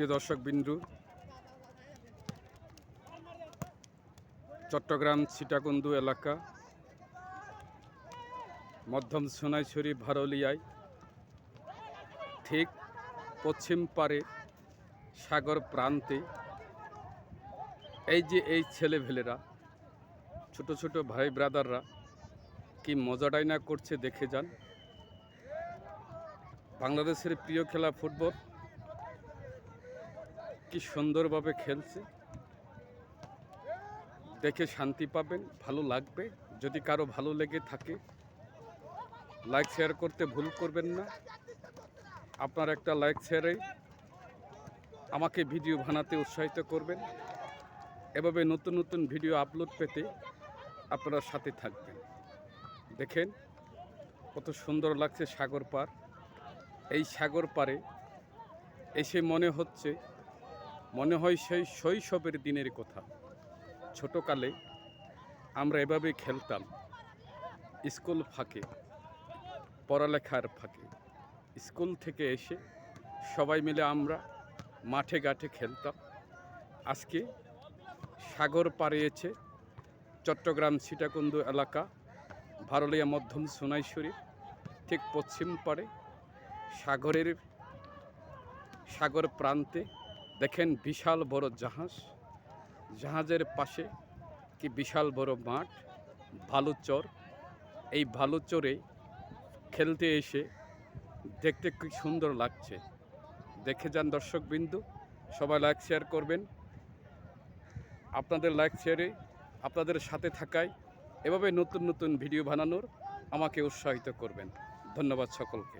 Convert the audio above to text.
প্রিয় দর্শক বিন্দু, চট্টগ্রাম সীতাকুণ্ডু এলাকা মধ্যম সোনাইছড়ি ভারলিয়ায় ঠিক পশ্চিম পারে সাগর প্রান্তে এই ছেলেভেলেরা, ছোট ছোট ভাই ব্রাদাররা কি মজাটাই না করছে দেখে যান। বাংলাদেশের প্রিয় খেলা ফুটবল কি সুন্দরভাবে খেলছে, দেখে শান্তি পাবেন, ভালো লাগবে। যদি কারো ভালো লেগে থাকে লাইক শেয়ার করতে ভুল করবেন না। আপনার একটা লাইক শেয়ারে আমাকে ভিডিও বানাতে উৎসাহিত করবেন। এভাবে নতুন নতুন ভিডিও আপলোড পেতে আপনারা সাথে থাকবেন। দেখেন কত সুন্দর লাগছে সাগর পার। এই সাগর পারে এসে মনে হয় সেই শৈশবের দিনের কথা। ছোটকালে আমরা এভাবে খেলতাম, স্কুল ফাঁকে, পড়ালেখার ফাঁকে। স্কুল থেকে এসে সবাই মিলে আমরা মাঠে ঘাটে খেলতাম। আজকে সাগর পাড়ে এসে চট্টগ্রাম সীতাকুণ্ডু এলাকা ভারলিয়া মধ্যম সোনাইছড়ির ঠিক পশ্চিম পাড়ে সাগর প্রান্তে দেখেন বিশাল বড় জাহাজের পাশে কি বিশাল বড় মাঠ, ভালুচর। এই ভালুচরে খেলতে এসে দেখতে কি সুন্দর লাগছে, দেখে যান দর্শক বিন্দু। সবাই লাইক শেয়ার করবেন। আপনাদের লাইক শেয়ারে আপনাদের সাথে থাকায় এভাবে নতুন নতুন ভিডিও বানানোর আমাকে উৎসাহিত করবেন। ধন্যবাদ সকলকে।